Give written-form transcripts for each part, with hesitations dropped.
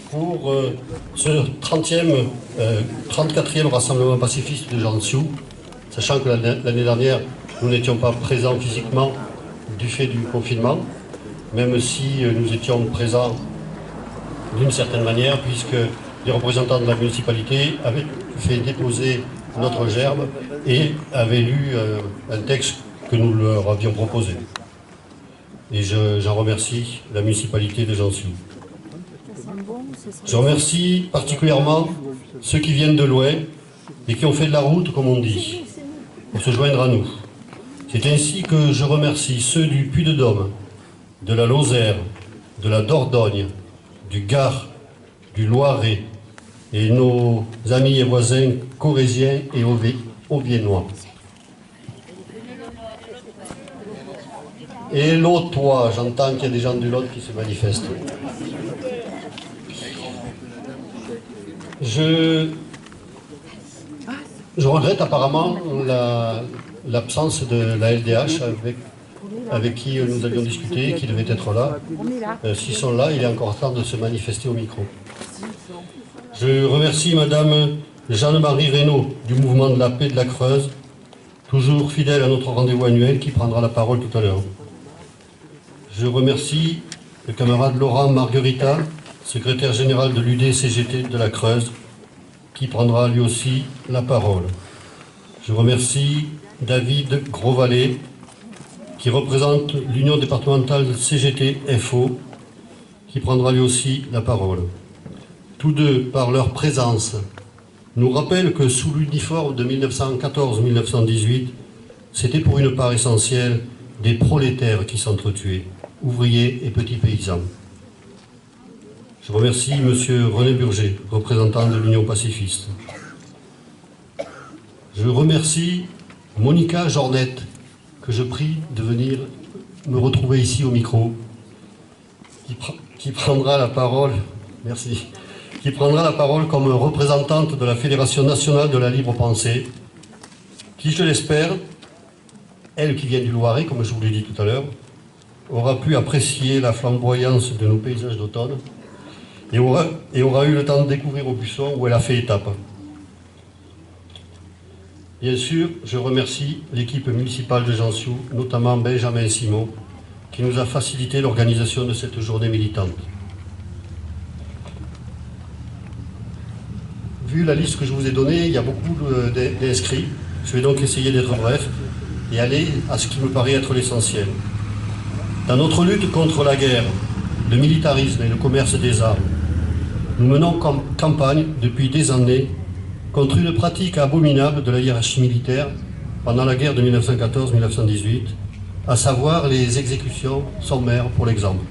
pour ce 34e rassemblement pacifiste de Jiangsu, sachant que l'année dernière, nous n'étions pas présents physiquement du fait du confinement, même si nous étions présents d'une certaine manière, puisque les représentants de la municipalité avaient fait déposer notre gerbe et avaient lu un texte que nous leur avions proposé. Et j'en remercie la municipalité de Jiangsu. Je remercie particulièrement ceux qui viennent de loin et qui ont fait de la route, comme on dit, pour se joindre à nous. C'est ainsi que je remercie ceux du Puy-de-Dôme, de la Lozère, de la Dordogne, du Gard, du Loiret et nos amis et voisins corréziens et aubiennois. Et l'Autois, j'entends qu'il y a des gens du Lot qui se manifestent. Je regrette apparemment l'absence de la LDH avec qui nous avions discuté, qui devait être là. S'ils sont là, il est encore temps de se manifester au micro. Je remercie Madame Jeanne-Marie Reynaud du mouvement de la paix de la Creuse, toujours fidèle à notre rendez-vous annuel, qui prendra la parole tout à l'heure. Je remercie le camarade Laurent Marguerita, secrétaire général de l'UD-CGT de la Creuse, qui prendra lui aussi la parole. Je remercie David Grosvalet, qui représente l'Union départementale CGT-FO, qui prendra lui aussi la parole. Tous deux, par leur présence, nous rappellent que sous l'uniforme de 1914-1918, c'était pour une part essentielle des prolétaires qui s'entretuaient, ouvriers et petits paysans. Je remercie M. René Burger, représentant de l'Union pacifiste. Je remercie Monica Jornette, que je prie de venir me retrouver ici au micro, qui prendra la parole, merci, qui prendra la parole comme représentante de la Fédération nationale de la libre pensée, qui, je l'espère, elle qui vient du Loiret, comme je vous l'ai dit tout à l'heure, aura pu apprécier la flamboyance de nos paysages d'automne et aura eu le temps de découvrir Aubusson où elle a fait étape. Bien sûr, je remercie l'équipe municipale de Jiangsu, notamment Benjamin Simon, qui nous a facilité l'organisation de cette journée militante. Vu la liste que je vous ai donnée, il y a beaucoup d'inscrits. Je vais donc essayer d'être bref et aller à ce qui me paraît être l'essentiel. Dans notre lutte contre la guerre, le militarisme et le commerce des armes, nous menons campagne depuis des années contre une pratique abominable de la hiérarchie militaire pendant la guerre de 1914-1918, à savoir les exécutions sommaires pour l'exemple.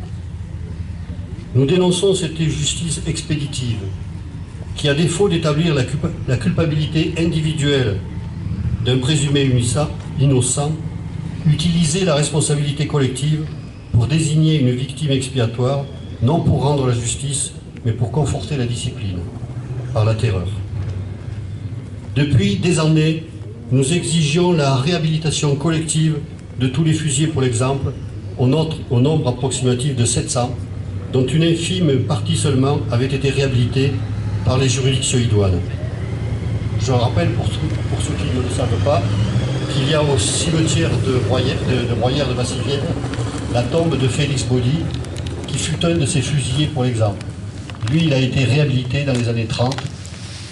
Nous dénonçons cette justice expéditive qui, à défaut d'établir la culpabilité individuelle d'un présumé innocent, utilisait la responsabilité collective pour désigner une victime expiatoire, non pour rendre la justice, mais pour conforter la discipline, par la terreur. Depuis des années, nous exigions la réhabilitation collective de tous les fusillés pour l'exemple, au nombre approximatif de 700, dont une infime partie seulement avait été réhabilitée par les juridictions idoines. Je rappelle pour ceux qui ne le savent pas, qu'il y a au cimetière de Bruyères de Bassivière la tombe de Félix Baudy, qui fut un de ces fusillés pour l'exemple. Lui, il a été réhabilité dans les années 30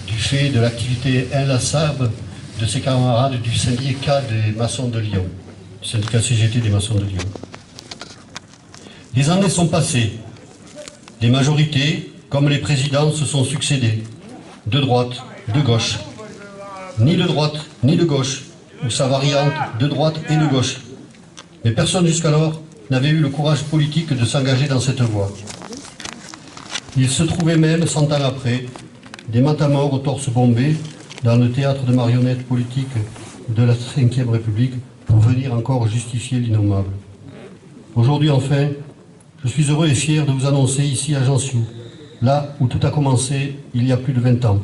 du fait de l'activité inlassable de ses camarades du syndicat des maçons de Lyon, du syndicat CGT des maçons de Lyon. Les années sont passées. Les majorités, comme les présidents, se sont succédés, de droite, de gauche. Ni de droite, ni de gauche, ou sa variante de droite et de gauche. Mais personne jusqu'alors n'avait eu le courage politique de s'engager dans cette voie. Il se trouvait même, 100 ans après, des matamores aux torses bombés dans le théâtre de marionnettes politiques de la Ve République pour venir encore justifier l'innommable. Aujourd'hui enfin, je suis heureux et fier de vous annoncer ici à Jiangsu, là où tout a commencé il y a plus de 20 ans,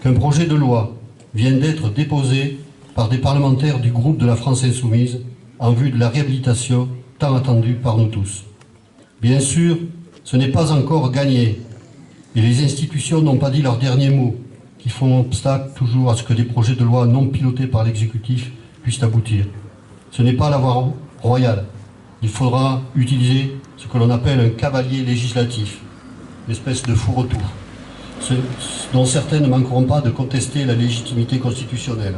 qu'un projet de loi vient d'être déposé par des parlementaires du groupe de la France Insoumise en vue de la réhabilitation tant attendue par nous tous. Bien sûr, ce n'est pas encore gagné, Et les institutions n'ont pas dit leur dernier mot, qui font obstacle toujours à ce que des projets de loi non pilotés par l'exécutif puissent aboutir. Ce n'est pas la voie royale. Il faudra utiliser ce que l'on appelle un cavalier législatif, une espèce de fourre-tout, dont certains ne manqueront pas de contester la légitimité constitutionnelle.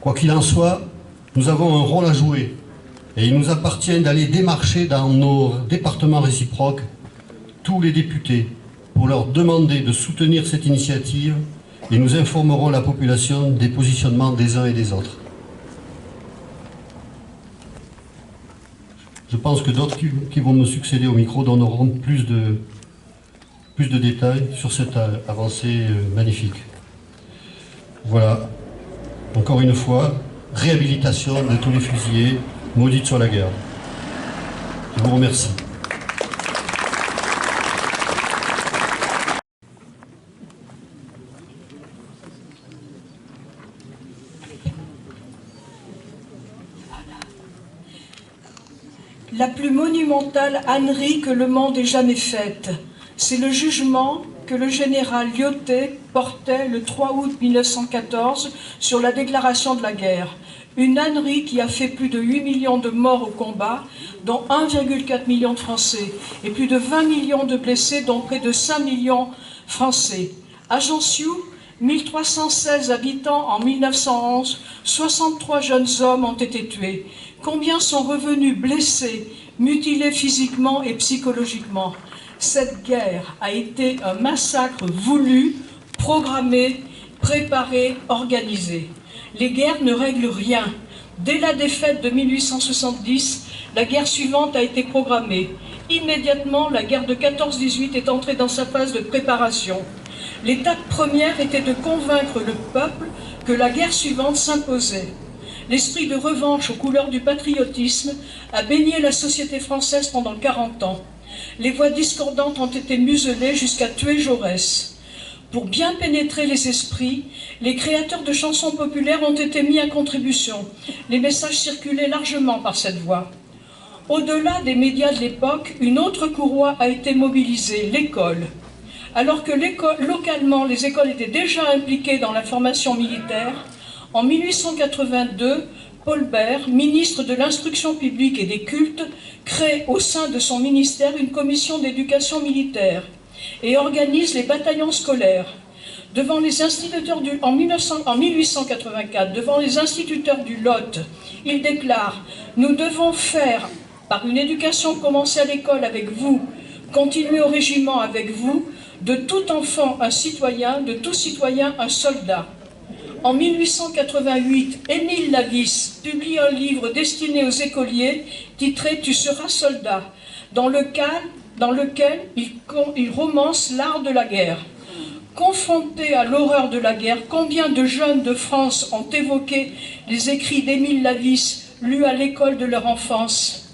Quoi qu'il en soit, nous avons un rôle à jouer et il nous appartient d'aller démarcher dans nos départements réciproques tous les députés pour leur demander de soutenir cette initiative et nous informerons la population des positionnements des uns et des autres. Je pense que d'autres qui vont me succéder au micro donneront plus de détails sur cette avancée magnifique. Voilà, encore une fois, réhabilitation de tous les fusillés, maudite soit la guerre. Je vous remercie. La plus monumentale ânerie que le monde ait jamais faite, c'est le jugement que le général Lyautey portait le 3 août 1914 sur la déclaration de la guerre. Une ânerie qui a fait plus de 8 millions de morts au combat, dont 1,4 million de Français, et plus de 20 millions de blessés, dont près de 5 millions Français. À Jansiou, 1316 habitants en 1911, 63 jeunes hommes ont été tués. Combien sont revenus blessés, mutilés physiquement et psychologiquement? Cette guerre a été un massacre voulu, programmé, préparé, organisé. Les guerres ne règlent rien. Dès la défaite de 1870, la guerre suivante a été programmée. Immédiatement, la guerre de 14-18 est entrée dans sa phase de préparation. L'étape première était de convaincre le peuple que la guerre suivante s'imposait. L'esprit de revanche aux couleurs du patriotisme a baigné la société française pendant 40 ans. Les voix discordantes ont été muselées jusqu'à tuer Jaurès. Pour bien pénétrer les esprits, les créateurs de chansons populaires ont été mis à contribution. Les messages circulaient largement par cette voie. Au-delà des médias de l'époque, une autre courroie a été mobilisée, l'école. Alors que localement, les écoles étaient déjà impliquées dans la formation militaire, en 1882, Paul Bert, ministre de l'Instruction publique et des cultes, crée au sein de son ministère une commission d'éducation militaire et organise les bataillons scolaires. Devant les instituteurs en 1884, devant les instituteurs du Lot, il déclare « Nous devons faire, par une éducation commencée à l'école avec vous, continuer au régiment avec vous, de tout enfant un citoyen, de tout citoyen un soldat ». En 1888, Émile Lavis publie un livre destiné aux écoliers titré « Tu seras soldat », dans lequel il romance l'art de la guerre. Confrontés à l'horreur de la guerre, combien de jeunes de France ont évoqué les écrits d'Émile Lavis lus à l'école de leur enfance?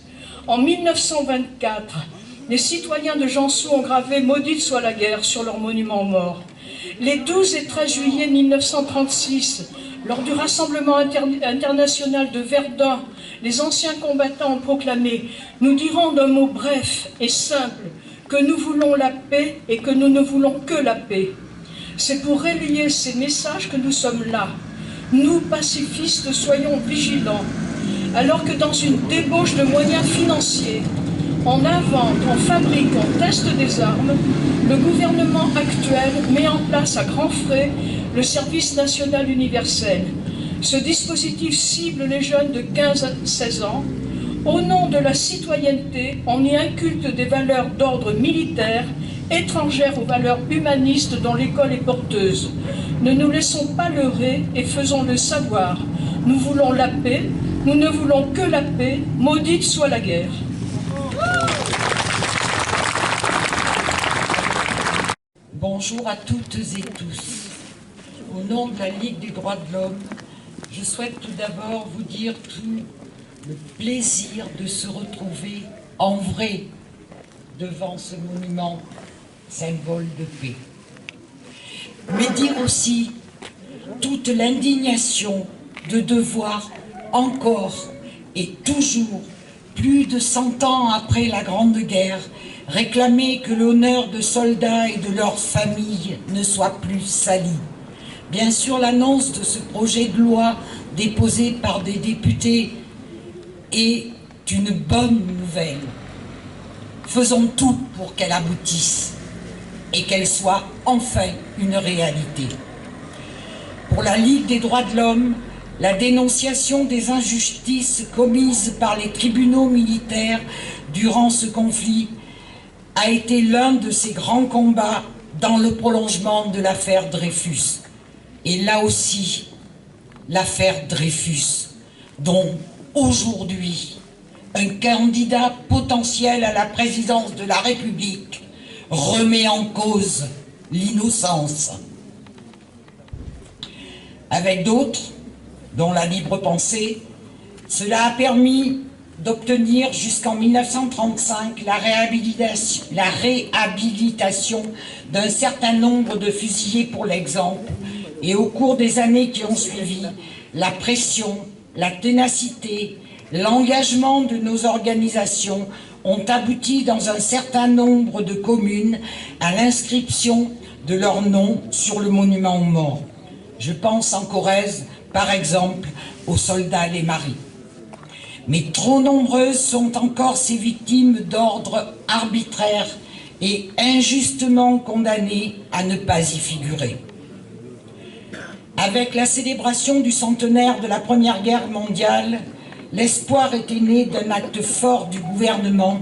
En 1924, les citoyens de Jansiou ont gravé « Maudite soit la guerre » sur leur monument aux morts. Les 12 et 13 juillet 1936, lors du rassemblement international de Verdun, les anciens combattants ont proclamé « Nous dirons d'un mot bref et simple que nous voulons la paix et que nous ne voulons que la paix ». C'est pour relayer ces messages que nous sommes là. Nous, pacifistes, soyons vigilants. Alors que dans une débauche de moyens financiers, on invente, on fabrique, on teste des armes, le gouvernement actuel met en place à grands frais le service national universel. Ce dispositif cible les jeunes de 15 à 16 ans. Au nom de la citoyenneté, on y inculte des valeurs d'ordre militaire, étrangères aux valeurs humanistes dont l'école est porteuse. Ne nous laissons pas leurrer et faisons-le savoir. Nous voulons la paix, nous ne voulons que la paix, maudite soit la guerre. Bonjour à toutes et tous. Au nom de la Ligue des droits de l'homme, je souhaite tout d'abord vous dire tout le plaisir de se retrouver en vrai devant ce monument symbole de paix. Mais dire aussi toute l'indignation de devoir encore et toujours plus de 100 ans après la Grande Guerre, réclamer que l'honneur de soldats et de leurs familles ne soit plus sali. Bien sûr, l'annonce de ce projet de loi déposé par des députés est une bonne nouvelle. Faisons tout pour qu'elle aboutisse et qu'elle soit enfin une réalité. Pour la Ligue des droits de l'homme, la dénonciation des injustices commises par les tribunaux militaires durant ce conflit a été l'un de ces grands combats dans le prolongement de l'affaire Dreyfus. Et là aussi, l'affaire Dreyfus, dont aujourd'hui un candidat potentiel à la présidence de la République remet en cause l'innocence. Avec d'autres, dont la libre pensée, cela a permis d'obtenir jusqu'en 1935 la réhabilitation d'un certain nombre de fusillés pour l'exemple, et au cours des années qui ont suivi, la pression, la ténacité, l'engagement de nos organisations ont abouti dans un certain nombre de communes à l'inscription de leur nom sur le monument aux morts. Je pense en Corrèze, par exemple, aux soldats les maris. Mais trop nombreuses sont encore ces victimes d'ordre arbitraire et injustement condamnées à ne pas y figurer. Avec la célébration du centenaire de la Première Guerre mondiale, l'espoir était né d'un acte fort du gouvernement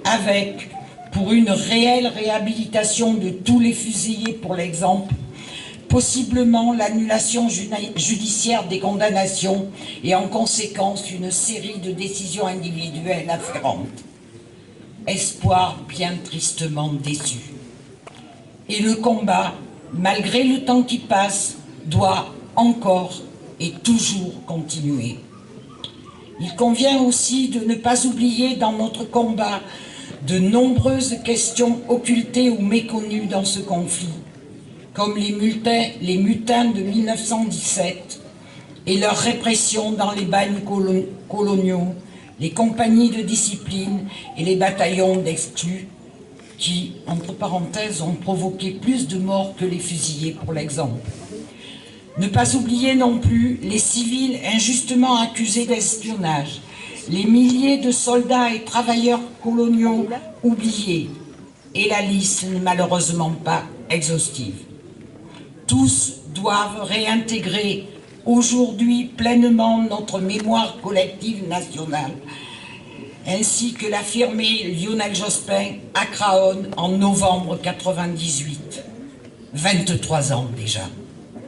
avec, pour une réelle réhabilitation de tous les fusillés pour l'exemple, possiblement l'annulation judiciaire des condamnations et en conséquence une série de décisions individuelles afférentes. Espoir bien tristement déçu. Et le combat, malgré le temps qui passe, doit encore et toujours continuer. Il convient aussi de ne pas oublier dans notre combat de nombreuses questions occultées ou méconnues dans ce conflit, comme les mutins de 1917 et leur répression dans les bagnes coloniaux, les compagnies de discipline et les bataillons d'exclus qui, entre parenthèses, ont provoqué plus de morts que les fusillés pour l'exemple. Ne pas oublier non plus les civils injustement accusés d'espionnage, les milliers de soldats et travailleurs coloniaux oubliés, et la liste n'est malheureusement pas exhaustive. Tous doivent réintégrer aujourd'hui pleinement notre mémoire collective nationale, ainsi que l'affirmait Lionel Jospin à Craonne en novembre 1998. 23 ans déjà.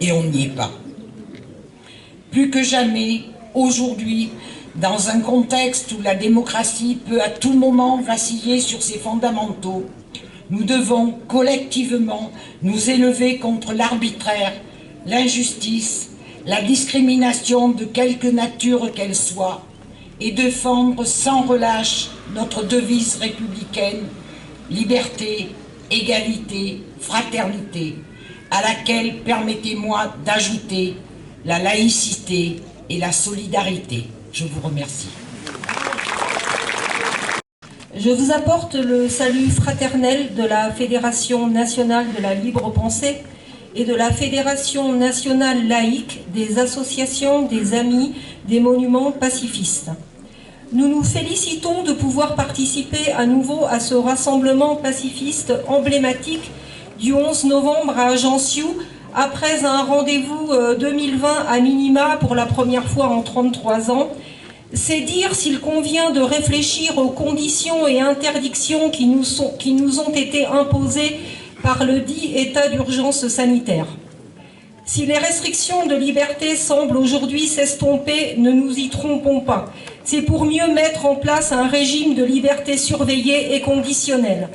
Et on n'y est pas. Plus que jamais, aujourd'hui, dans un contexte où la démocratie peut à tout moment vaciller sur ses fondamentaux, nous devons collectivement nous élever contre l'arbitraire, l'injustice, la discrimination de quelque nature qu'elle soit, et défendre sans relâche notre devise républicaine, liberté, égalité, fraternité, à laquelle permettez-moi d'ajouter la laïcité et la solidarité. Je vous remercie. Je vous apporte le salut fraternel de la Fédération nationale de la libre pensée et de la Fédération nationale laïque des associations des amis des monuments pacifistes. Nous nous félicitons de pouvoir participer à nouveau à ce rassemblement pacifiste emblématique du 11 novembre à Ajaccio, après un rendez-vous 2020 à minima pour la première fois en 33 ans. C'est dire s'il convient de réfléchir aux conditions et interdictions qui nous ont été imposées par le dit état d'urgence sanitaire. Si les restrictions de liberté semblent aujourd'hui s'estomper, ne nous y trompons pas. C'est pour mieux mettre en place un régime de liberté surveillée et conditionnelle.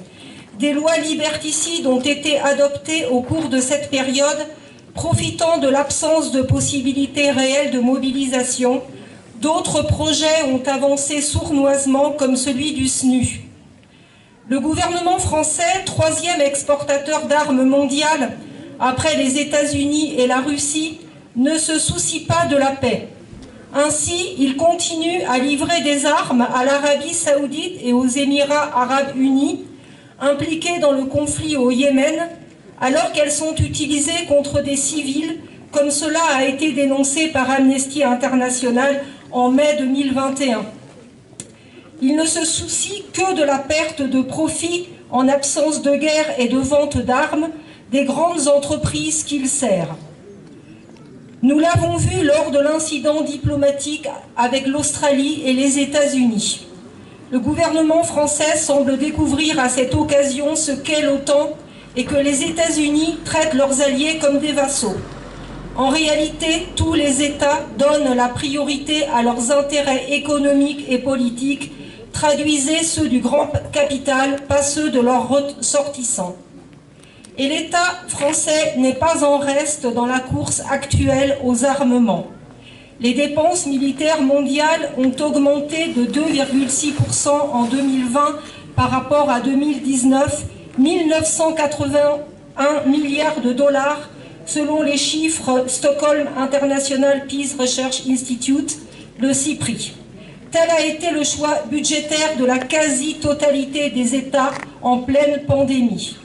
Des lois liberticides ont été adoptées au cours de cette période, profitant de l'absence de possibilités réelles de mobilisation. D'autres projets ont avancé sournoisement, comme celui du SNU. Le gouvernement français, troisième exportateur d'armes mondial, après les États-Unis et la Russie, ne se soucie pas de la paix. Ainsi, il continue à livrer des armes à l'Arabie saoudite et aux Émirats arabes unis, impliqués dans le conflit au Yémen, alors qu'elles sont utilisées contre des civils, comme cela a été dénoncé par Amnesty International en mai 2021. Il ne se soucie que de la perte de profit en absence de guerre et de vente d'armes des grandes entreprises qu'il sert. Nous l'avons vu lors de l'incident diplomatique avec l'Australie et les États-Unis. Le gouvernement français semble découvrir à cette occasion ce qu'est l'OTAN et que les États-Unis traitent leurs alliés comme des vassaux. En réalité, tous les États donnent la priorité à leurs intérêts économiques et politiques, traduisez ceux du grand capital, pas ceux de leurs ressortissants. Et l'État français n'est pas en reste dans la course actuelle aux armements. Les dépenses militaires mondiales ont augmenté de 2,6% en 2020 par rapport à 2019, 1981 milliards de dollars selon les chiffres Stockholm International Peace Research Institute, le CIPRI. Tel a été le choix budgétaire de la quasi-totalité des États en pleine pandémie.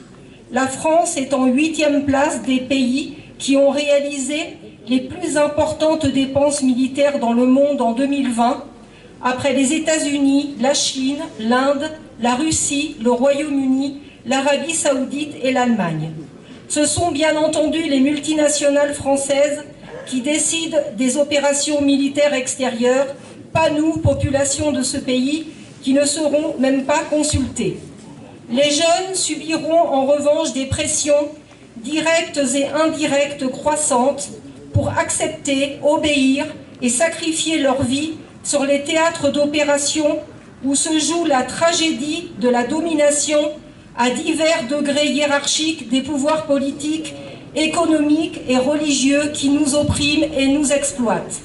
La France est en 8e place des pays qui ont réalisé les plus importantes dépenses militaires dans le monde en 2020, après les États-Unis, la Chine, l'Inde, la Russie, le Royaume-Uni, l'Arabie saoudite et l'Allemagne. Ce sont bien entendu les multinationales françaises qui décident des opérations militaires extérieures, pas nous, population de ce pays, qui ne seront même pas consultés. Les jeunes subiront en revanche des pressions directes et indirectes croissantes pour accepter, obéir et sacrifier leur vie sur les théâtres d'opération où se joue la tragédie de la domination à divers degrés hiérarchiques des pouvoirs politiques, économiques et religieux qui nous oppriment et nous exploitent.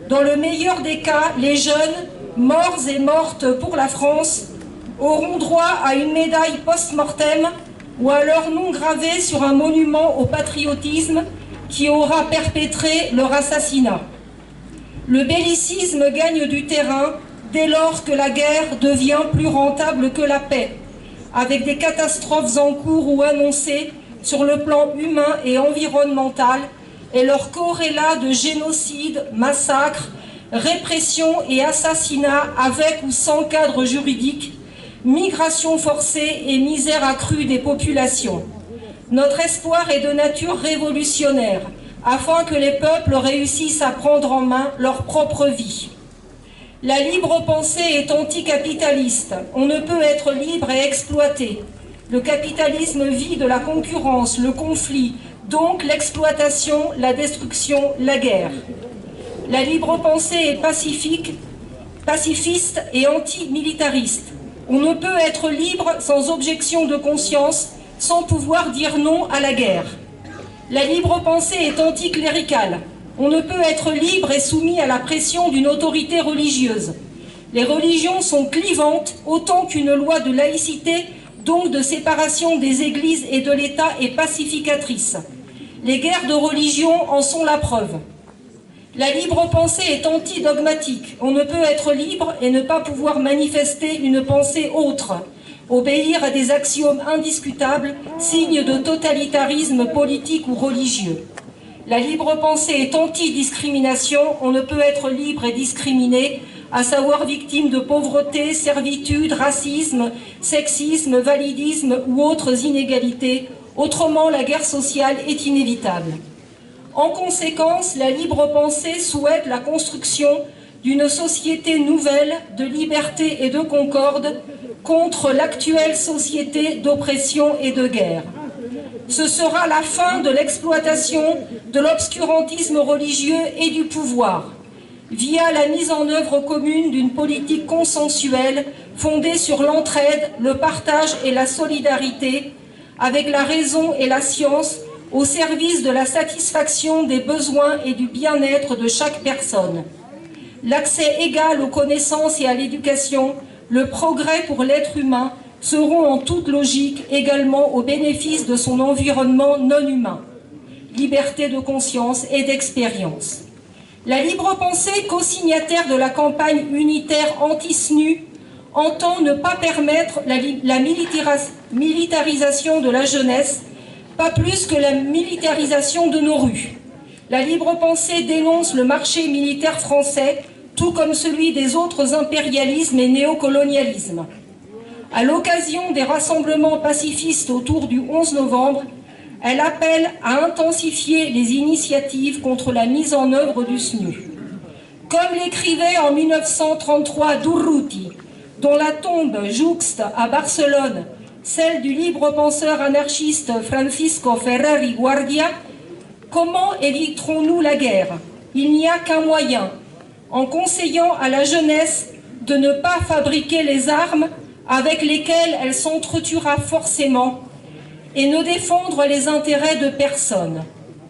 Dans le meilleur des cas, les jeunes, morts et mortes pour la France, auront droit à une médaille post-mortem ou à leur nom gravé sur un monument au patriotisme qui aura perpétré leur assassinat. Le bellicisme gagne du terrain dès lors que la guerre devient plus rentable que la paix, avec des catastrophes en cours ou annoncées sur le plan humain et environnemental et leur corrélat de génocide, massacre, répression et assassinat avec ou sans cadre juridique, migration forcée et misère accrue des populations. Notre espoir est de nature révolutionnaire, afin que les peuples réussissent à prendre en main leur propre vie. La libre pensée est anticapitaliste. On ne peut être libre et exploité. Le capitalisme vit de la concurrence, le conflit, donc l'exploitation, la destruction, la guerre. La libre pensée est pacifiste et antimilitariste. On ne peut être libre sans objection de conscience, sans pouvoir dire non à la guerre. La libre pensée est anticléricale. On ne peut être libre et soumis à la pression d'une autorité religieuse. Les religions sont clivantes autant qu'une loi de laïcité, donc de séparation des églises et de l'État, est pacificatrice. Les guerres de religion en sont la preuve. La libre pensée est antidogmatique. On ne peut être libre et ne pas pouvoir manifester une pensée autre. Obéir à des axiomes indiscutables, signe de totalitarisme politique ou religieux. La libre pensée est anti-discrimination. On ne peut être libre et discriminé, à savoir victime de pauvreté, servitude, racisme, sexisme, validisme ou autres inégalités. Autrement, la guerre sociale est inévitable. En conséquence, la libre pensée souhaite la construction d'une société nouvelle de liberté et de concorde contre l'actuelle société d'oppression et de guerre. Ce sera la fin de l'exploitation de l'obscurantisme religieux et du pouvoir, via la mise en œuvre commune d'une politique consensuelle fondée sur l'entraide, le partage et la solidarité, avec la raison et la science, au service de la satisfaction des besoins et du bien-être de chaque personne. L'accès égal aux connaissances et à l'éducation, le progrès pour l'être humain seront en toute logique également au bénéfice de son environnement non humain. Liberté de conscience et d'expérience. La Libre Pensée, co-signataire de la campagne unitaire anti-SNU, entend ne pas permettre la militarisation de la jeunesse, pas plus que la militarisation de nos rues. La Libre Pensée dénonce le marché militaire français, tout comme celui des autres impérialismes et néocolonialismes. À l'occasion des rassemblements pacifistes autour du 11 novembre, elle appelle à intensifier les initiatives contre la mise en œuvre du SNU. Comme l'écrivait en 1933 Durruti, dont la tombe jouxte à Barcelone celle du libre penseur anarchiste Francisco Ferrer y Guardia, comment éviterons-nous la guerre? Il n'y a qu'un moyen, en conseillant à la jeunesse de ne pas fabriquer les armes avec lesquelles elle s'entretuera forcément et ne défendre les intérêts de personne.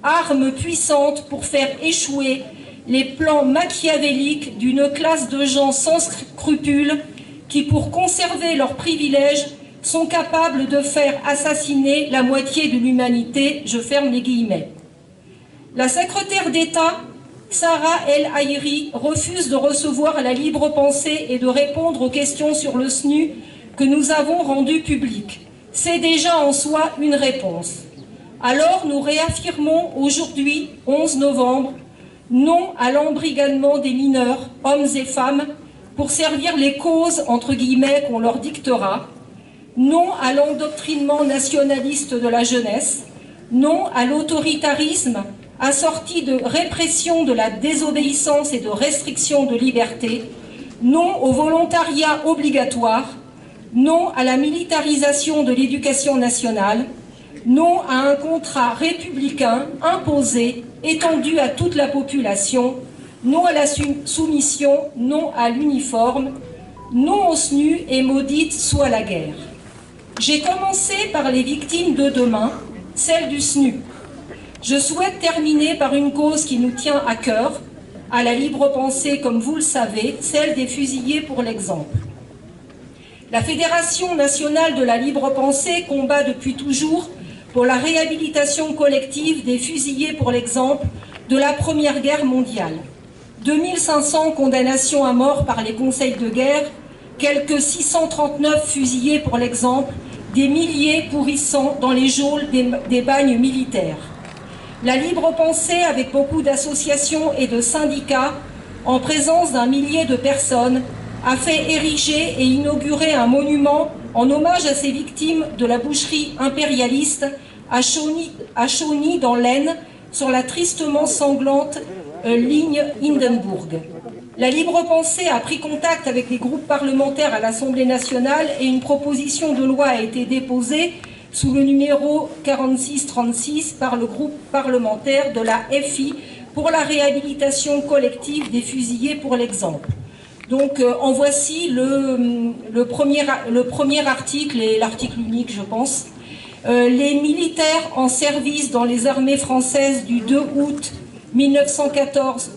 Armes puissantes pour faire échouer les plans machiavéliques d'une classe de gens sans scrupules qui, pour conserver leurs privilèges, sont capables de faire assassiner la moitié de l'humanité, je ferme les guillemets. La secrétaire d'État, Sarah El Haïry, refuse de recevoir la Libre Pensée et de répondre aux questions sur le SNU que nous avons rendues publiques. C'est déjà en soi une réponse. Alors nous réaffirmons aujourd'hui, 11 novembre, non à l'embrigadement des mineurs, hommes et femmes, pour servir les causes, entre guillemets, qu'on leur dictera, non à l'endoctrinement nationaliste de la jeunesse, non à l'autoritarisme assorti de répression de la désobéissance et de restriction de liberté, non au volontariat obligatoire, non à la militarisation de l'éducation nationale, non à un contrat républicain imposé, étendu à toute la population, non à la soumission, non à l'uniforme, non au SNU et maudite soit la guerre. J'ai commencé par les victimes de demain, celles du SNU. Je souhaite terminer par une cause qui nous tient à cœur, à la Libre Pensée, comme vous le savez, celle des fusillés pour l'exemple. La Fédération nationale de la Libre Pensée combat depuis toujours pour la réhabilitation collective des fusillés pour l'exemple de la Première Guerre mondiale. 2500 condamnations à mort par les conseils de guerre, quelques 639 fusillés pour l'exemple, des milliers pourrissant dans les geôles des bagnes militaires. La Libre Pensée, avec beaucoup d'associations et de syndicats, en présence d'un millier de personnes, a fait ériger et inaugurer un monument en hommage à ces victimes de la boucherie impérialiste à Chauny dans l'Aisne, sur la tristement sanglante ligne Hindenburg. La Libre Pensée a pris contact avec les groupes parlementaires à l'Assemblée nationale et une proposition de loi a été déposée sous le numéro 4636 par le groupe parlementaire de la FI pour la réhabilitation collective des fusillés pour l'exemple. Donc en voici le premier article et l'article unique, je pense. Les militaires en service dans les armées françaises du 2 août 1914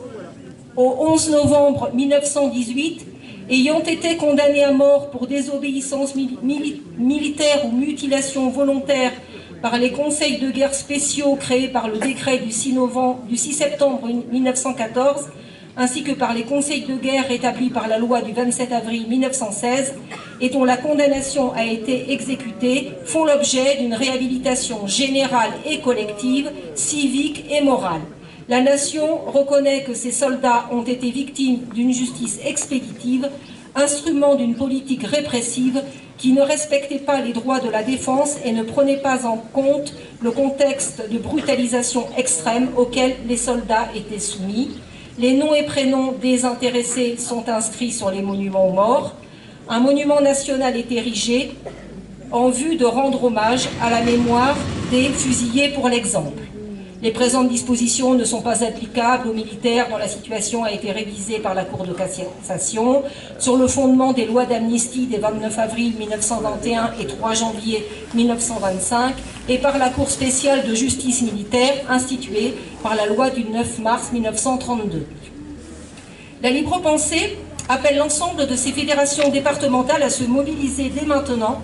au 11 novembre 1918, ayant été condamnés à mort pour désobéissance militaire ou mutilation volontaire par les conseils de guerre spéciaux créés par le décret du 6 septembre 1914, ainsi que par les conseils de guerre établis par la loi du 27 avril 1916 et dont la condamnation a été exécutée, font l'objet d'une réhabilitation générale et collective, civique et morale. La nation reconnaît que ces soldats ont été victimes d'une justice expéditive, instrument d'une politique répressive qui ne respectait pas les droits de la défense et ne prenait pas en compte le contexte de brutalisation extrême auquel les soldats étaient soumis. Les noms et prénoms des intéressés sont inscrits sur les monuments aux morts. Un monument national est érigé en vue de rendre hommage à la mémoire des fusillés pour l'exemple. Les présentes dispositions ne sont pas applicables aux militaires dont la situation a été révisée par la Cour de cassation sur le fondement des lois d'amnistie des 29 avril 1921 et 3 janvier 1925 et par la Cour spéciale de justice militaire instituée par la loi du 9 mars 1932. La Libre Pensée appelle l'ensemble de ces fédérations départementales à se mobiliser dès maintenant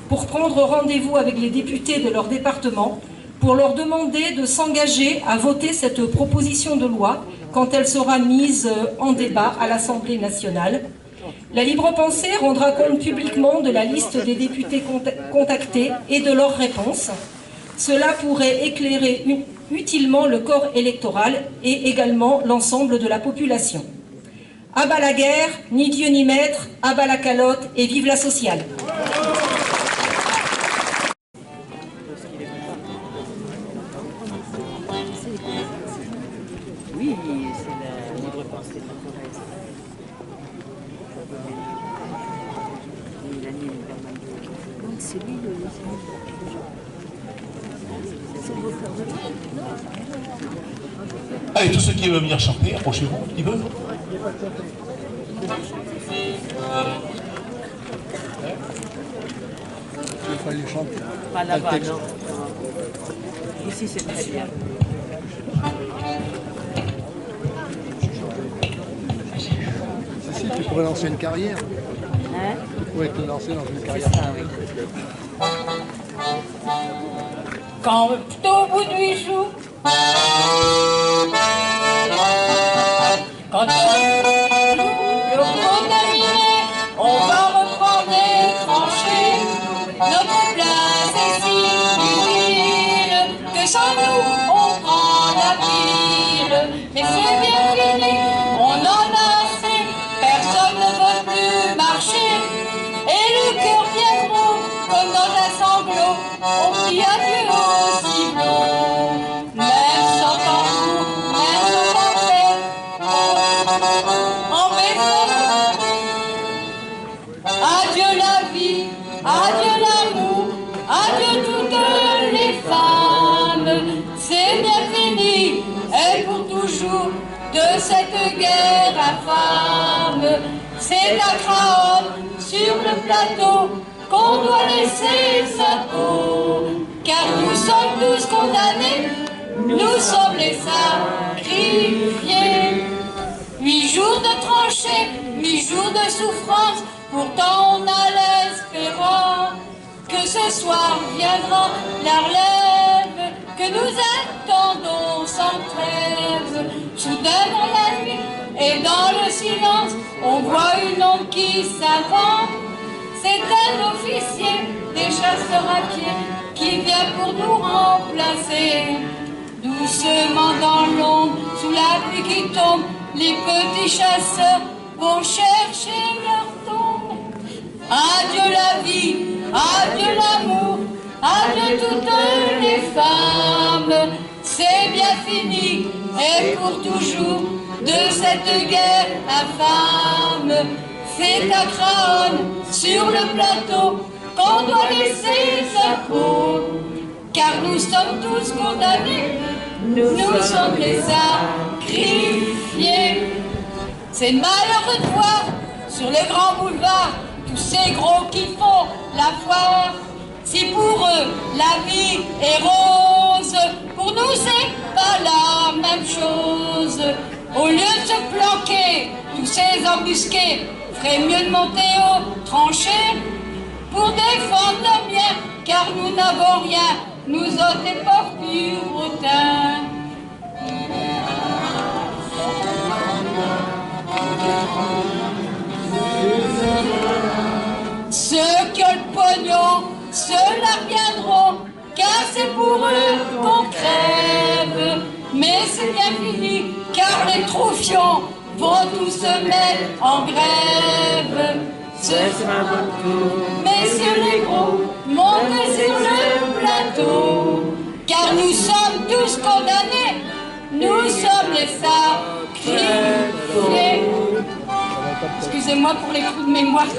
pour prendre rendez-vous avec les députés de leur département pour leur demander de s'engager à voter cette proposition de loi quand elle sera mise en débat à l'Assemblée nationale. La Libre Pensée rendra compte publiquement de la liste des députés contactés et de leurs réponses. Cela pourrait éclairer utilement le corps électoral et également l'ensemble de la population. À bas la guerre, ni Dieu ni maître, à bas la calotte et vive la sociale. Oui, c'est la libre pensée de la Corrèze. Donc c'est lui le... Allez, tous ceux qui veulent venir chanter, approchez-vous un petit peu. Pas là-bas, non. Ici, c'est très bien. Si, tu pourrais lancer une carrière. Hein? Tu pourrais te lancer dans une C'est carrière. ça, oui. Quand au bout du jour, quand le contaminé, on va reprendre les tranchées. Notre place est si utile que sans nous on prend la pile. Mais c'est bien fini, on en a assez, personne ne veut plus marcher. Et le cœur bien gros, comme dans un sanglot, on dit adieu au ciblot. Même sans tambour, même sans tempête, en maison. Adieu la vie, adieu l'amour, adieu toutes les femmes. C'est bien fini, et pour toujours, de cette guerre infâme. C'est à Craonne, sur le plateau, qu'on doit laisser sa peau. Car nous sommes tous condamnés, nous sommes les sacrifiés. 8 jours de tranchées, 8 jours de souffrance, pourtant on a l'espérance que ce soir viendra la relève, que nous attendons sans trêve. Soudain dans la nuit et dans le silence, on voit une ombre qui s'avance. C'est un officier des chasseurs à pied qui vient pour nous remplacer. Doucement dans l'ombre, sous la pluie qui tombe, les petits chasseurs vont chercher leur tombe. Adieu la vie, adieu l'amour, adieu toutes les femmes. C'est bien fini et pour toujours de cette guerre infâme. C'est à Craonne, sur le plateau, qu'on doit laisser sa peau. Car nous sommes tous condamnés, nous sommes les sacrifiés. C'est malheureux de voir sur les grands boulevards tous ces gros qui font la foire. Si pour eux la vie est rose, pour nous c'est pas la même chose. Au lieu de se planquer, tous ces embusqués ferait mieux de monter aux tranchées pour défendre nos biens, car nous n'avons rien, nous autres les pauvres puritains. Ceux qui ont le pognon, ceux-là reviendront, car c'est pour eux qu'on crève. Mais c'est bien fini, car les troufions vont tous se mettre en grève. Messieurs les gros, montez sur le plateau, car nous sommes tous condamnés, nous sommes les sacrifiés. Excusez-moi pour les coups de mémoire.